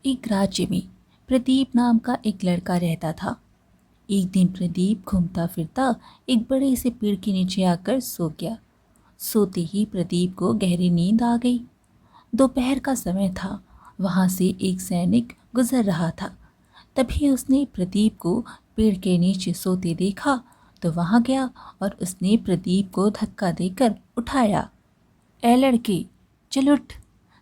एक राज्य में प्रदीप नाम का एक लड़का रहता था। एक दिन प्रदीप घूमता फिरता एक बड़े से पेड़ के नीचे आकर सो गया। सोते ही प्रदीप को गहरी नींद आ गई। दोपहर का समय था। वहां से एक सैनिक गुजर रहा था। तभी उसने प्रदीप को पेड़ के नीचे सोते देखा तो वहां गया और उसने प्रदीप को धक्का देकर उठाया। ए लड़के, चल उठ।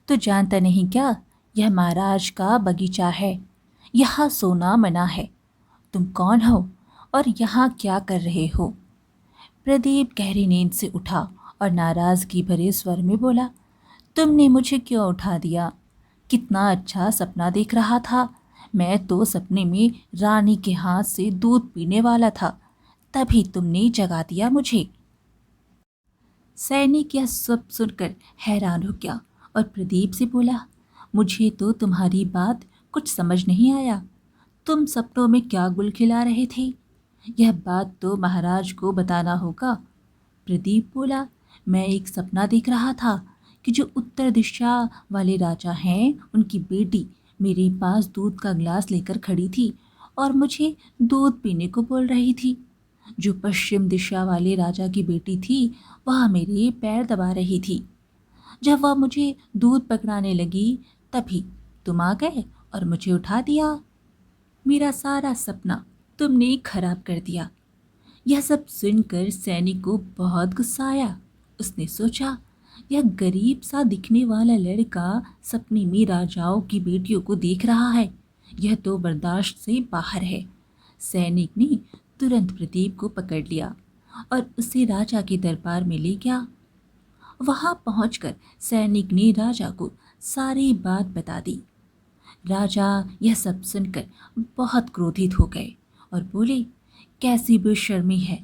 तू जानता नहीं क्या, यह महाराज का बगीचा है। यहाँ सोना मना है। तुम कौन हो और यहाँ क्या कर रहे हो? प्रदीप गहरी नींद से उठा और नाराजगी भरे स्वर में बोला, तुमने मुझे क्यों उठा दिया? कितना अच्छा सपना देख रहा था। मैं तो सपने में रानी के हाथ से दूध पीने वाला था, तभी तुमने जगा दिया मुझे। सैनिक यह सब सुनकर हैरान हो गया और प्रदीप से बोला, मुझे तो तुम्हारी बात कुछ समझ नहीं आया। तुम सपनों में क्या गुल खिला रहे थे? यह बात तो महाराज को बताना होगा। प्रदीप बोला, मैं एक सपना देख रहा था कि जो उत्तर दिशा वाले राजा हैं उनकी बेटी मेरे पास दूध का गिलास लेकर खड़ी थी और मुझे दूध पीने को बोल रही थी। जो पश्चिम दिशा वाले राजा की बेटी थी वह मेरे पैर दबा रही थी। जब वह मुझे दूध पकड़ाने लगी तभी तुम आ गए और मुझे उठा दिया। मेरा सारा सपना तुमने खराब कर दिया। यह सब सुनकर सैनिक को बहुत गुस्सा आया। उसने सोचा, यह गरीब सा दिखने वाला लड़का सपने में राजाओं की बेटियों को देख रहा है। यह तो बर्दाश्त से बाहर है। सैनिक ने तुरंत प्रदीप को पकड़ लिया और उसे राजा के दरबार में ले गया। वहां पहुंचकर सैनिक ने राजा को सारी बात बता दी। राजा यह सब सुनकर बहुत क्रोधित हो गए और बोले, कैसी बेशर्मी है।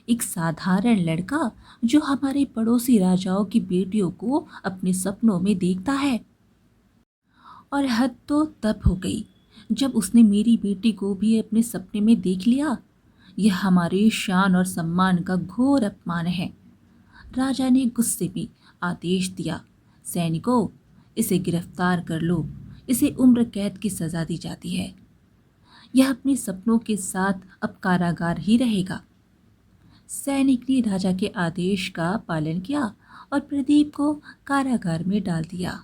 एक साधारण लड़का जो हमारे पड़ोसी राजाओं की बेटियों को अपने सपनों में देखता है। और हद तो तब हो गई जब उसने मेरी बेटी को भी अपने सपने में देख लिया। यह हमारे शान और सम्मान का घोर अपमान है। राजा ने गुस्से में आदेश दिया, सैनिकों, इसे गिरफ्तार कर लो। इसे उम्र कैद की सजा दी जाती है। यह अपने सपनों के साथ अब कारागार ही रहेगा। सैनिक ने राजा के आदेश का पालन किया और प्रदीप को कारागार में डाल दिया।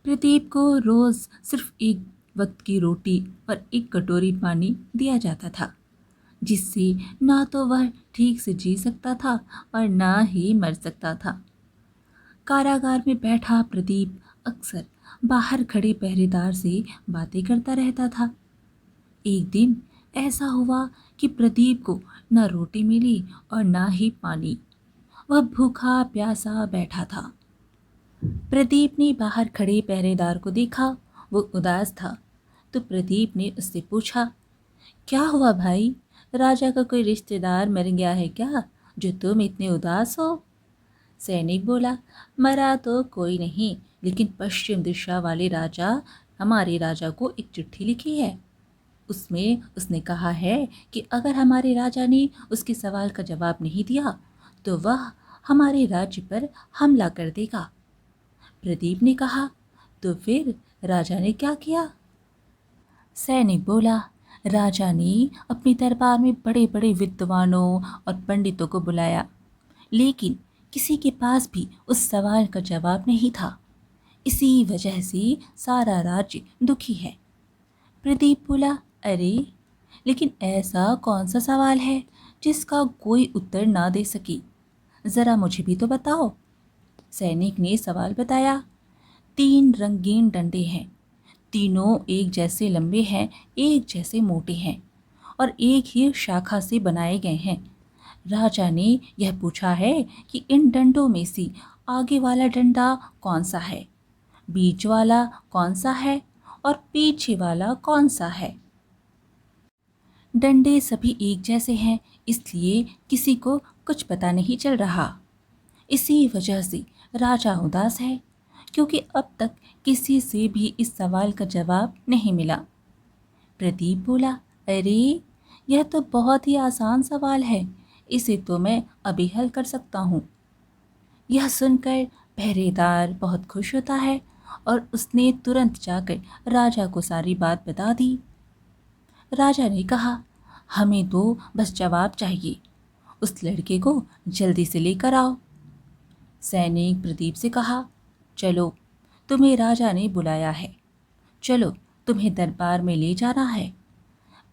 प्रदीप को रोज सिर्फ एक वक्त की रोटी और एक कटोरी पानी दिया जाता था, जिससे ना तो वह ठीक से जी सकता था और ना ही मर सकता था। कारागार में बैठा प्रदीप अक्सर बाहर खड़े पहरेदार से बातें करता रहता था। एक दिन ऐसा हुआ कि प्रदीप को न रोटी मिली और न ही पानी। वह भूखा प्यासा बैठा था। प्रदीप ने बाहर खड़े पहरेदार को देखा। वो उदास था तो प्रदीप ने उससे पूछा, क्या हुआ भाई? राजा का कोई रिश्तेदार मर गया है क्या जो तुम इतने उदास हो? सैनिक बोला, मरा तो कोई नहीं, लेकिन पश्चिम दिशा वाले राजा हमारे राजा को एक चिट्ठी लिखी है। उसमें उसने कहा है कि अगर हमारे राजा ने उसके सवाल का जवाब नहीं दिया तो वह हमारे राज्य पर हमला कर देगा। प्रदीप ने कहा, तो फिर राजा ने क्या किया? सैनिक बोला, राजा ने अपने दरबार में बड़े बड़े विद्वानों और पंडितों को बुलाया, लेकिन किसी के पास भी उस सवाल का जवाब नहीं था। इसी वजह से सारा राज्य दुखी है। प्रदीप बोला, अरे लेकिन ऐसा कौन सा सवाल है जिसका कोई उत्तर ना दे सके? ज़रा मुझे भी तो बताओ। सैनिक ने सवाल बताया, 3 रंगीन डंडे हैं। तीनों एक जैसे लंबे हैं, एक जैसे मोटे हैं और एक ही शाखा से बनाए गए हैं। राजा ने यह पूछा है कि इन डंडों में से आगे वाला डंडा कौन सा है, बीच वाला कौन सा है और पीछे वाला कौन सा है। डंडे सभी एक जैसे हैं, इसलिए किसी को कुछ पता नहीं चल रहा। इसी वजह से राजा उदास है, क्योंकि अब तक किसी से भी इस सवाल का जवाब नहीं मिला। प्रदीप बोला, अरे यह तो बहुत ही आसान सवाल है, इसे तो मैं अभी हल कर सकता हूँ। यह सुनकर पहरेदार बहुत खुश होता है और उसने तुरंत जाकर राजा को सारी बात बता दी। राजा ने कहा, हमें तो बस जवाब चाहिए, उस लड़के को जल्दी से लेकर आओ। सैनिक प्रदीप से कहा, चलो, तुम्हें राजा ने बुलाया है, चलो तुम्हें दरबार में ले जाना है।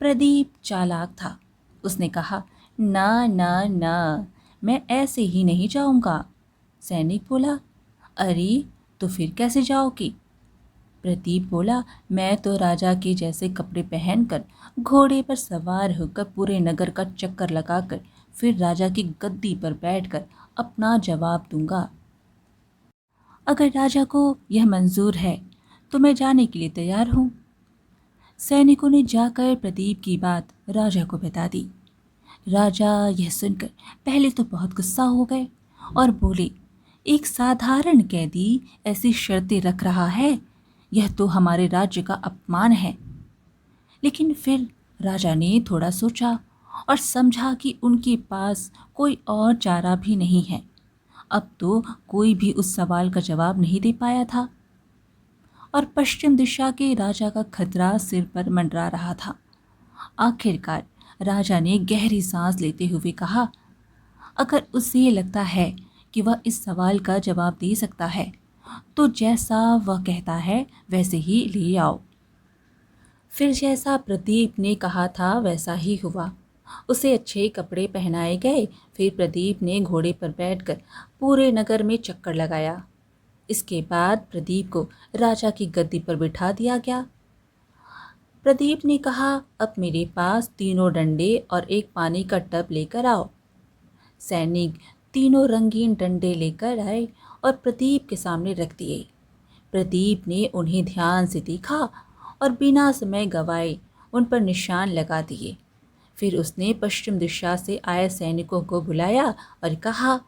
प्रदीप चालाक था, उसने कहा, ना ना ना, मैं ऐसे ही नहीं जाऊंगा। सैनिक बोला, अरे तो फिर कैसे जाओगी? प्रदीप बोला, मैं तो राजा के जैसे कपड़े पहनकर घोड़े पर सवार होकर पूरे नगर का चक्कर लगाकर फिर राजा की गद्दी पर बैठकर अपना जवाब दूंगा। अगर राजा को यह मंजूर है तो मैं जाने के लिए तैयार हूँ। सैनिकों ने जाकर प्रदीप की बात राजा को बता दी। राजा यह सुनकर पहले तो बहुत गुस्सा हो गए और बोले, एक साधारण कैदी ऐसी शर्तें रख रहा है, यह तो हमारे राज्य का अपमान है। लेकिन फिर राजा ने थोड़ा सोचा और समझा कि उनके पास कोई और चारा भी नहीं है। अब तो कोई भी उस सवाल का जवाब नहीं दे पाया था और पश्चिम दिशा के राजा का खतरा सिर पर मंडरा रहा था। आखिरकार राजा ने गहरी सांस लेते हुए कहा, अगर उसे लगता है कि वह इस सवाल का जवाब दे सकता है तो जैसा वह कहता है वैसे ही ले आओ। फिर जैसा प्रदीप ने कहा था वैसा ही हुआ। उसे अच्छे कपड़े पहनाए गए। फिर प्रदीप ने घोड़े पर बैठकर पूरे नगर में चक्कर लगाया। इसके बाद प्रदीप को राजा की गद्दी पर बिठा दिया गया। प्रदीप ने कहा, अब मेरे पास 3 डंडे और एक पानी का टब लेकर आओ। सैनिक 3 रंगीन डंडे लेकर आए और प्रदीप के सामने रख दिए। प्रदीप ने उन्हें ध्यान से देखा और बिना समय गवाए उन पर निशान लगा दिए। फिर उसने पश्चिम दिशा से आए सैनिकों को बुलाया और कहा,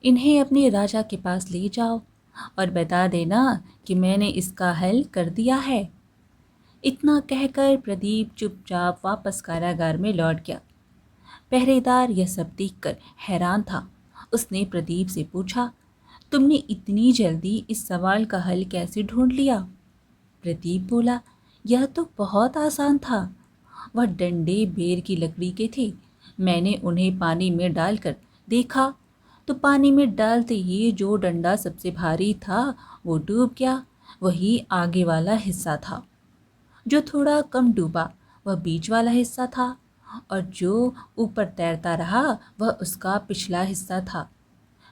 इन्हें अपने राजा के पास ले जाओ और बता देना कि मैंने इसका हल कर दिया है। इतना कहकर प्रदीप चुपचाप वापस कारागार में लौट गया। पहरेदार यह सब देखकर हैरान था। उसने प्रदीप से पूछा, तुमने इतनी जल्दी इस सवाल का हल कैसे ढूंढ लिया? प्रदीप बोला, यह तो बहुत आसान था। वह डंडे बेर की लकड़ी के थे। मैंने उन्हें पानी में डालकर देखा तो पानी में डालते ही जो डंडा सबसे भारी था वो डूब गया। वही आगे वाला हिस्सा था। जो थोड़ा कम डूबा वह बीच वाला हिस्सा था और जो ऊपर तैरता रहा वह उसका पिछला हिस्सा था।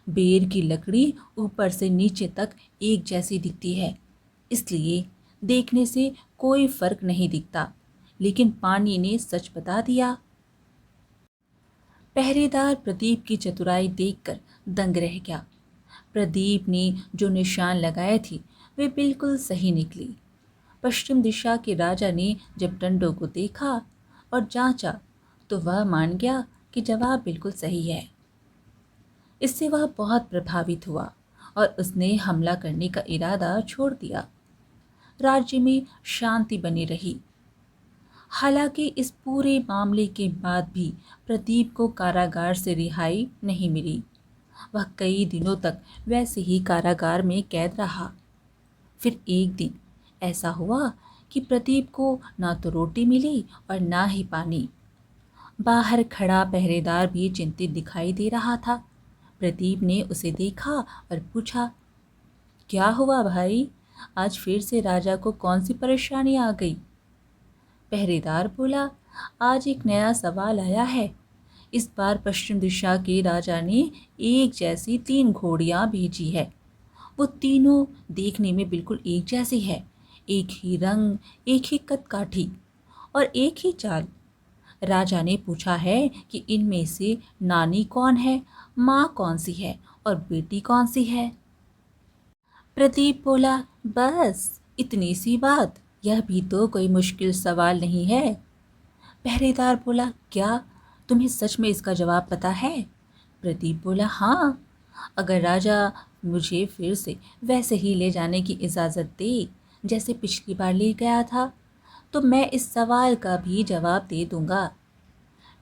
बेर की लकड़ी ऊपर से नीचे तक एक जैसी दिखती है, इसलिए देखने से कोई फर्क नहीं दिखता, लेकिन पानी ने सच बता दिया। पहरेदार प्रदीप की चतुराई देखकर दंग रह गया। प्रदीप ने जो निशान लगाए थे वे बिल्कुल सही निकली। पश्चिम दिशा के राजा ने जब डंडों को देखा और जांचा तो वह मान गया कि जवाब बिल्कुल सही है। इससे वह बहुत प्रभावित हुआ और उसने हमला करने का इरादा छोड़ दिया। राज्य में शांति बनी रही। हालांकि इस पूरे मामले के बाद भी प्रदीप को कारागार से रिहाई नहीं मिली। वह कई दिनों तक वैसे ही कारागार में कैद रहा। फिर एक दिन ऐसा हुआ कि प्रदीप को ना तो रोटी मिली और ना ही पानी। बाहर खड़ा पहरेदार भी चिंतित दिखाई दे रहा था। प्रदीप ने उसे देखा और पूछा, क्या हुआ भाई, आज फिर से राजा को कौन सी परेशानी आ गई? पहरेदार बोला, आज एक नया सवाल आया है। इस बार पश्चिम दिशा के राजा ने एक जैसी 3 घोड़ियां भेजी है। वो तीनों देखने में बिल्कुल एक जैसी है, एक ही रंग, एक ही कदकाठी और एक ही चाल। राजा ने पूछा है कि इनमें से नानी कौन है, माँ कौन सी है और बेटी कौन सी है। प्रदीप बोला, बस इतनी सी बात, यह भी तो कोई मुश्किल सवाल नहीं है। पहरेदार बोला, क्या तुम्हें सच में इसका जवाब पता है? प्रदीप बोला, हाँ, अगर राजा मुझे फिर से वैसे ही ले जाने की इजाज़त दे जैसे पिछली बार ले गया था तो मैं इस सवाल का भी जवाब दे दूंगा।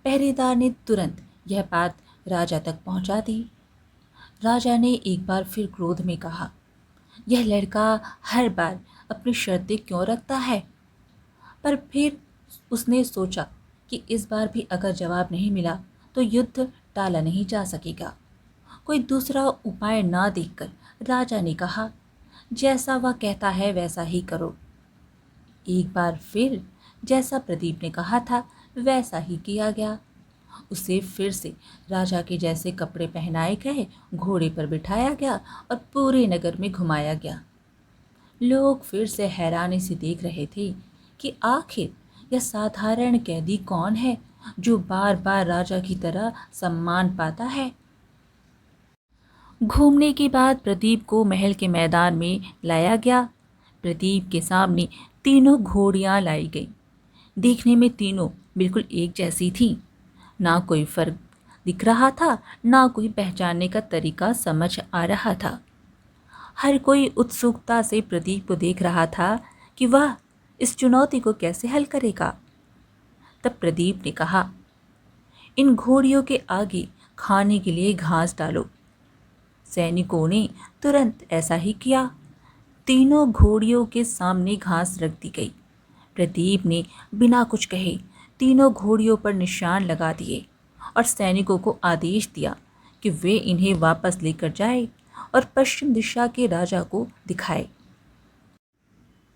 पहरेदार ने तुरंत यह बात राजा तक पहुंचा दी। राजा ने एक बार फिर क्रोध में कहा, यह लड़का हर बार अपनी शर्तें क्यों रखता है। पर फिर उसने सोचा कि इस बार भी अगर जवाब नहीं मिला तो युद्ध टाला नहीं जा सकेगा। कोई दूसरा उपाय ना देखकर राजा ने कहा, जैसा वह कहता है वैसा ही करो। एक बार फिर जैसा प्रदीप ने कहा था वैसा ही किया गया। उसे फिर से राजा के जैसे कपड़े पहनाए गए, घोड़े पर बिठाया गया और पूरे नगर में घुमाया गया। लोग फिर से हैरानी से देख रहे थे कि आखिर यह साधारण कैदी कौन है जो बार बार राजा की तरह सम्मान पाता है। घूमने के बाद प्रदीप को महल के मैदान में लाया गया। प्रदीप के सामने तीनों घोड़ियां लाई गईं। देखने में तीनों बिल्कुल एक जैसी थीं। ना कोई फर्क दिख रहा था, ना कोई पहचानने का तरीका समझ आ रहा था। हर कोई उत्सुकता से प्रदीप को देख रहा था कि वह इस चुनौती को कैसे हल करेगा। तब प्रदीप ने कहा, इन घोड़ियों के आगे खाने के लिए घास डालो। सैनिकों ने तुरंत ऐसा ही किया। तीनों घोड़ियों के सामने घास रख दी गई। प्रदीप ने बिना कुछ कहे तीनों घोड़ियों पर निशान लगा दिए और सैनिकों को आदेश दिया कि वे इन्हें वापस लेकर जाए और पश्चिम दिशा के राजा को दिखाए।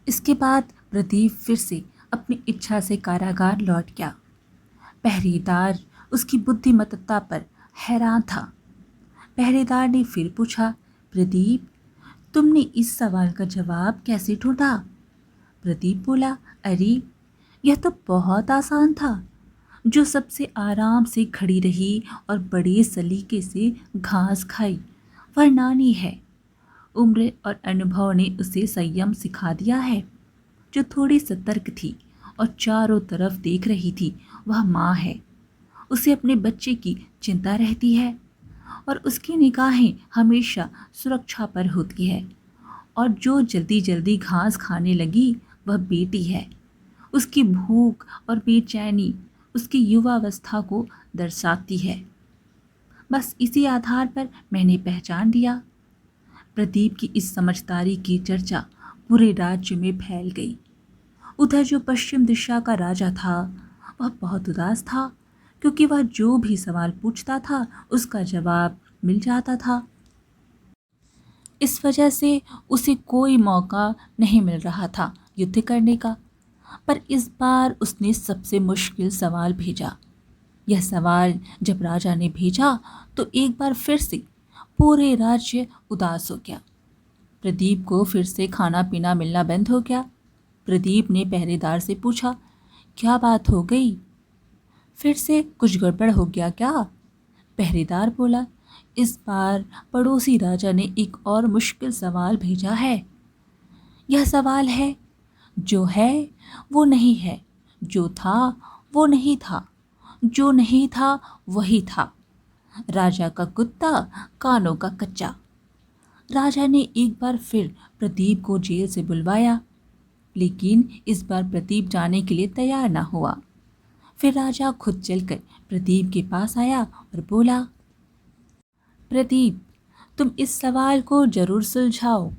इसके बाद प्रदीप फिर से अपनी इच्छा से कारागार लौट गया। पहरेदार उसकी बुद्धिमत्ता पर हैरान था। पहरेदार ने फिर पूछा, प्रदीप, तुमने इस सवाल का जवाब कैसे ढूंढा। प्रदीप बोला, अरे यह तो बहुत आसान था। जो सबसे आराम से खड़ी रही और बड़े सलीके से घास खाई वह नानी है। उम्र और अनुभव ने उसे संयम सिखा दिया है। जो थोड़ी सतर्क थी और चारों तरफ देख रही थी वह माँ है। उसे अपने बच्चे की चिंता रहती है और उसकी निगाहें हमेशा सुरक्षा पर होती है। और जो जल्दी जल्दी घास खाने लगी वह बेटी है। उसकी भूख और बेचैनी उसकी युवावस्था को दर्शाती है। बस इसी आधार पर मैंने पहचान दिया। प्रदीप की इस समझदारी की चर्चा पूरे राज्य में फैल गई। उधर जो पश्चिम दिशा का राजा था वह बहुत उदास था, क्योंकि वह जो भी सवाल पूछता था उसका जवाब मिल जाता था। इस वजह से उसे कोई मौका नहीं मिल रहा था युद्ध करने का। पर इस बार उसने सबसे मुश्किल सवाल भेजा। यह सवाल जब राजा ने भेजा तो एक बार फिर से पूरे राज्य उदास हो गया। प्रदीप को फिर से खाना पीना मिलना बंद हो गया। प्रदीप ने पहरेदार से पूछा, क्या बात हो गई, फिर से कुछ गड़बड़ हो गया क्या। पहरेदार बोला, इस बार पड़ोसी राजा ने एक और मुश्किल सवाल भेजा है। यह सवाल है, जो है वो नहीं है, जो था वो नहीं था, जो नहीं था वही था। राजा का कुत्ता कानों का कच्चा। राजा ने एक बार फिर प्रदीप को जेल से बुलवाया, लेकिन इस बार प्रदीप जाने के लिए तैयार न हुआ। फिर राजा खुद चलकर प्रदीप के पास आया और बोला, प्रदीप, तुम इस सवाल को जरूर सुलझाओ।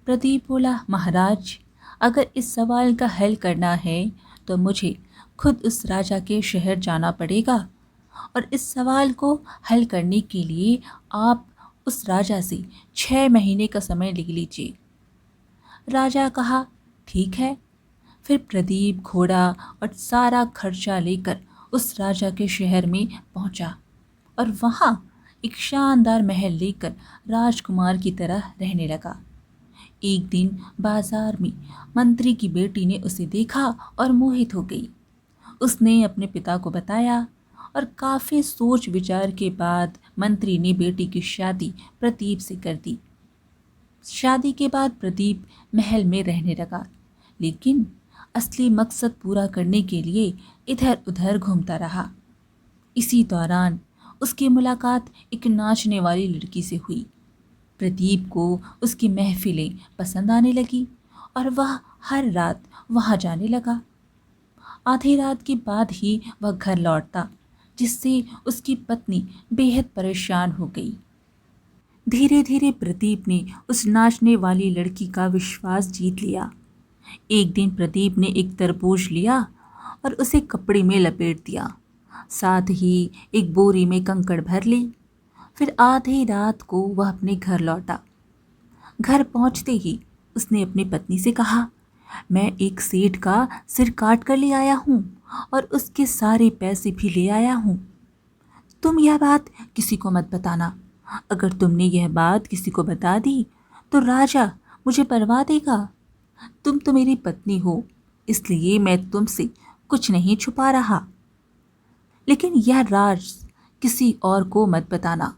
प्रदीप बोला, महाराज, अगर इस सवाल का हल करना है तो मुझे खुद उस राजा के शहर जाना पड़ेगा और इस सवाल को हल करने के लिए आप उस राजा से 6 महीने का समय ले लीजिए। राजा कहा, ठीक है। फिर प्रदीप घोड़ा और सारा खर्चा लेकर उस राजा के शहर में पहुंचा और वहां एक शानदार महल लेकर राजकुमार की तरह रहने लगा। एक दिन बाजार में मंत्री की बेटी ने उसे देखा और मोहित हो गई। उसने अपने पिता को बताया और काफ़ी सोच विचार के बाद मंत्री ने बेटी की शादी प्रदीप से कर दी। शादी के बाद प्रदीप महल में रहने लगा, लेकिन असली मकसद पूरा करने के लिए इधर उधर घूमता रहा। इसी दौरान उसकी मुलाकात एक नाचने वाली लड़की से हुई। प्रदीप को उसकी महफिलें पसंद आने लगी और वह हर रात वहां जाने लगा। आधी रात के बाद ही वह घर लौटता, जिससे उसकी पत्नी बेहद परेशान हो गई। धीरे धीरे प्रदीप ने उस नाचने वाली लड़की का विश्वास जीत लिया। एक दिन प्रदीप ने एक तरबूज लिया और उसे कपड़े में लपेट दिया। साथ ही एक बोरी में कंकड़ भर ली। फिर आधी रात को वह अपने घर लौटा। घर पहुंचते ही उसने अपनी पत्नी से कहा, मैं एक सेठ का सिर काट कर ले आया हूँ और उसके सारे पैसे भी ले आया हूँ। तुम यह बात किसी को मत बताना। अगर तुमने यह बात किसी को बता दी तो राजा मुझे परवा देगा। तुम तो मेरी पत्नी हो, इसलिए मैं तुमसे कुछ नहीं छुपा रहा। लेकिन यह राज किसी और को मत बताना।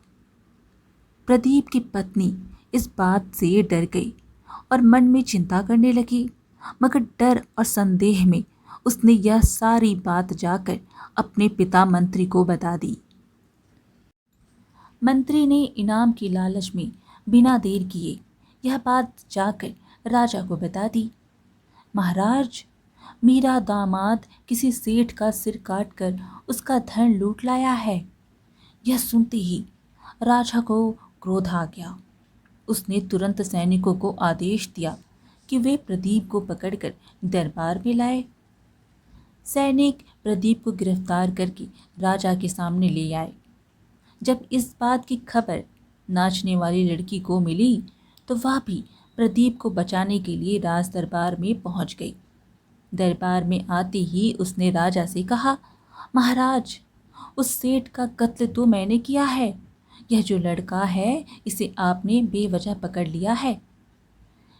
प्रदीप की पत्नी इस बात से डर गई और मन में चिंता करने लगी, मगर डर और संदेह में उसने यह सारी बात जाकर अपने पिता मंत्री को बता दी। मंत्री ने इनाम की लालच में बिना देर किए यह बात जाकर राजा को बता दी। महाराज, मेरा दामाद किसी सेठ का सिर काटकर उसका धन लूट लाया है। यह सुनते ही राजा को क्रोध आ गया। उसने तुरंत सैनिकों को आदेश दिया कि वे प्रदीप को पकड़कर दरबार में लाए। सैनिक प्रदीप को गिरफ्तार करके राजा के सामने ले आए। जब इस बात की खबर नाचने वाली लड़की को मिली तो वह भी प्रदीप को बचाने के लिए राज दरबार में पहुंच गई। दरबार में आते ही उसने राजा से कहा, महाराज, उस सेठ का कत्ल तो मैंने किया है। यह जो लड़का है इसे आपने बेवजह पकड़ लिया है।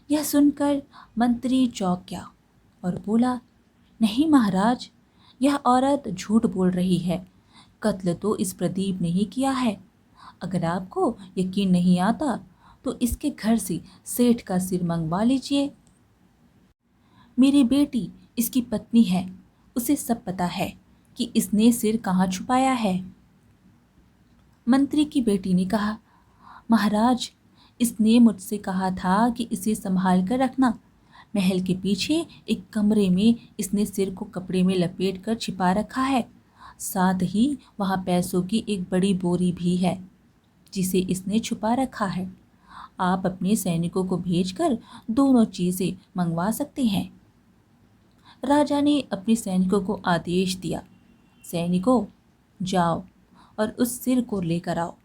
यह सुनकर मंत्री चौंक गया और बोला, नहीं महाराज, यह औरत झूठ बोल रही है। कत्ल तो इस प्रदीप ने ही किया है। अगर आपको यकीन नहीं आता तो इसके घर से सेठ का सिर मंगवा लीजिए। मेरी बेटी इसकी पत्नी है, उसे सब पता है कि इसने सिर कहाँ छुपाया है। मंत्री की बेटी ने कहा, महाराज, इसने मुझसे कहा था कि इसे संभाल कर रखना। महल के पीछे एक कमरे में इसने सिर को कपड़े में लपेट कर छिपा रखा है। साथ ही वहाँ पैसों की एक बड़ी बोरी भी है जिसे इसने छुपा रखा है। आप अपने सैनिकों को भेजकर दोनों चीज़ें मंगवा सकते हैं। राजा ने अपने सैनिकों को आदेश दिया, सैनिकों, जाओ और उस सिर को लेकर आओ।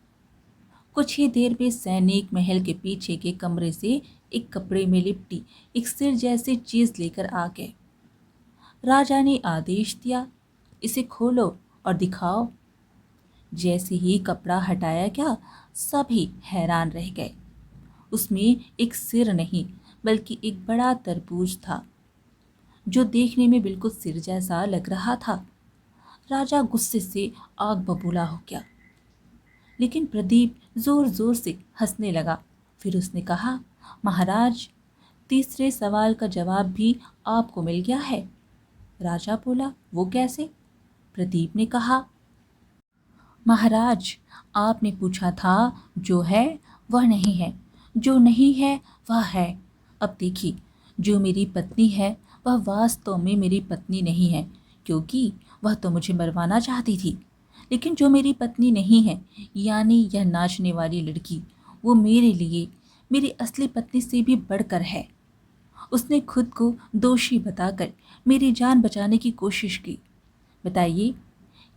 कुछ ही देर में सैनिक महल के पीछे के कमरे से एक कपड़े में लिपटी एक सिर जैसी चीज़ लेकर आ गए। राजा ने आदेश दिया, इसे खोलो और दिखाओ। जैसे ही कपड़ा हटाया गया सभी हैरान रह गए। उसमें एक सिर नहीं बल्कि एक बड़ा तरबूज था जो देखने में बिल्कुल सिर जैसा लग रहा था। राजा गुस्से से आग बबूला हो गया, लेकिन प्रदीप जोर जोर से हंसने लगा। फिर उसने कहा, महाराज, तीसरे सवाल का जवाब भी आपको मिल गया है। राजा बोला, वो कैसे? प्रदीप ने कहा, महाराज, आपने पूछा था जो है वह नहीं है, जो नहीं है वह है। अब देखिए, जो मेरी पत्नी है वह वास्तव में मेरी पत्नी नहीं है, क्योंकि वह तो मुझे मरवाना चाहती थी। लेकिन जो मेरी पत्नी नहीं है, यानी यह नाचने वाली लड़की, वो मेरे लिए मेरी असली पत्नी से भी बढ़कर है। उसने खुद को दोषी बताकर मेरी जान बचाने की कोशिश की। बताइए,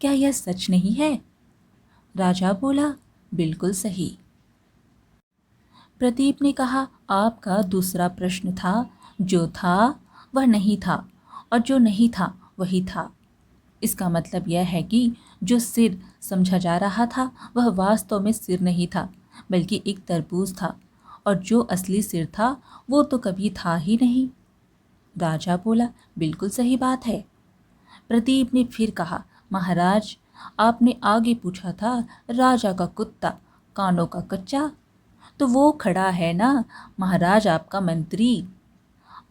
क्या यह सच नहीं है? राजा बोला, बिल्कुल सही। प्रदीप ने कहा, आपका दूसरा प्रश्न था, जो था वह नहीं था और जो नहीं था वही था। इसका मतलब यह है कि जो सिर समझा जा रहा था वह वास्तव में सिर नहीं था बल्कि एक तरबूज था, और जो असली सिर था वो तो कभी था ही नहीं। राजा बोला, बिल्कुल सही बात है। प्रदीप ने फिर कहा, महाराज, आपने आगे पूछा था राजा का कुत्ता कानों का कच्चा, तो वो खड़ा है ना महाराज, आपका मंत्री।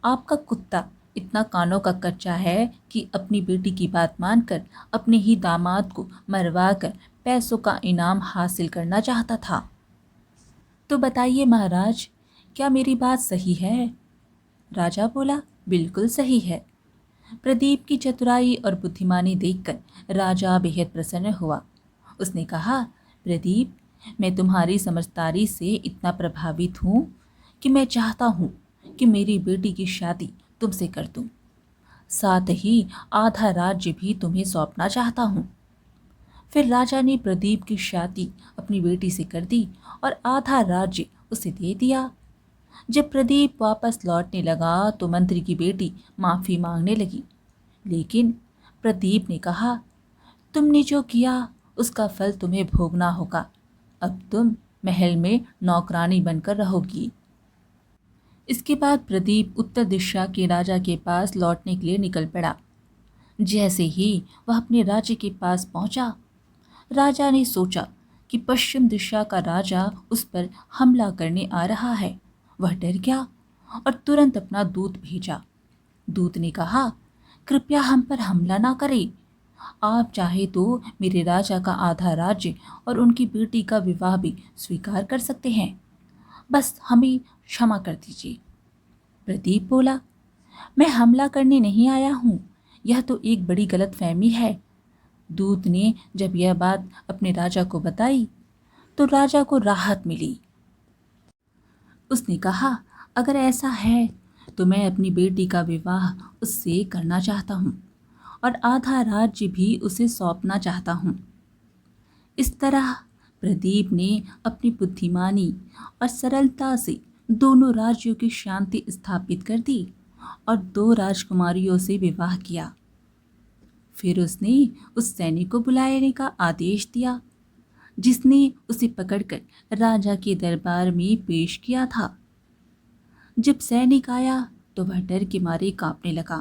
आपका कुत्ता इतना कानों का कच्चा है कि अपनी बेटी की बात मानकर अपने ही दामाद को मरवा कर पैसों का इनाम हासिल करना चाहता था। तो बताइए महाराज, क्या मेरी बात सही है? राजा बोला, बिल्कुल सही है। प्रदीप की चतुराई और बुद्धिमानी देखकर राजा बेहद प्रसन्न हुआ। उसने कहा, प्रदीप, मैं तुम्हारी समझदारी से इतना प्रभावित हूँ कि मैं चाहता हूँ कि मेरी बेटी की शादी तुमसे कर दूँ। साथ ही आधा राज्य भी तुम्हें सौंपना चाहता हूँ। फिर राजा ने प्रदीप की शादी अपनी बेटी से कर दी और आधा राज्य उसे दे दिया। जब प्रदीप वापस लौटने लगा तो मंत्री की बेटी माफ़ी मांगने लगी, लेकिन प्रदीप ने कहा, तुमने जो किया उसका फल तुम्हें भोगना होगा। अब तुम महल में नौकरानी बनकर रहोगी। इसके बाद प्रदीप उत्तर दिशा के राजा के पास लौटने के लिए निकल पड़ा। जैसे ही वह अपने राज्य के पास पहुंचा, राजा ने सोचा कि पश्चिम दिशा का राजा उस पर हमला करने आ रहा है। वह डर गया और तुरंत अपना दूत भेजा। दूत ने कहा, कृपया हम पर हमला ना करें। आप चाहे तो मेरे राजा का आधा राज्य और उनकी बेटी का विवाह भी स्वीकार कर सकते हैं। बस हमें क्षमा कर दीजिए। प्रदीप बोला, मैं हमला करने नहीं आया हूँ, यह तो एक बड़ी गलतफहमी है। दूत ने जब यह बात अपने राजा को बताई तो राजा को राहत मिली। उसने कहा, अगर ऐसा है तो मैं अपनी बेटी का विवाह उससे करना चाहता हूँ और आधा राज्य भी उसे सौंपना चाहता हूँ। इस तरह प्रदीप ने अपनी बुद्धिमानी और सरलता से दोनों राज्यों की शांति स्थापित कर दी और 2 राजकुमारियों से विवाह किया। फिर उसने उस सैनिक को बुलाने का आदेश दिया जिसने उसे पकड़कर राजा के दरबार में पेश किया था। जब सैनिक आया तो वह डर के मारे कांपने लगा।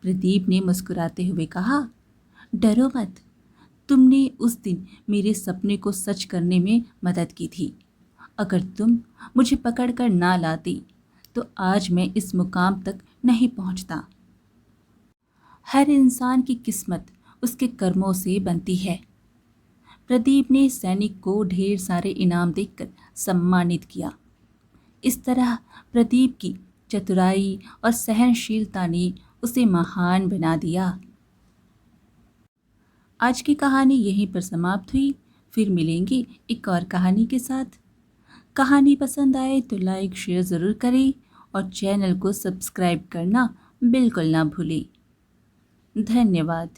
प्रदीप ने मुस्कुराते हुए कहा, डरो मत, तुमने उस दिन मेरे सपने को सच करने में मदद की थी। अगर तुम मुझे पकड़कर ना लाती तो आज मैं इस मुकाम तक नहीं पहुंचता। हर इंसान की किस्मत उसके कर्मों से बनती है। प्रदीप ने सैनिक को ढेर सारे इनाम देकर सम्मानित किया। इस तरह प्रदीप की चतुराई और सहनशीलता ने उसे महान बना दिया। आज की कहानी यहीं पर समाप्त हुई। फिर मिलेंगे एक और कहानी के साथ। कहानी पसंद आए तो लाइक शेयर ज़रूर करें और चैनल को सब्सक्राइब करना बिल्कुल ना भूलें। धन्यवाद।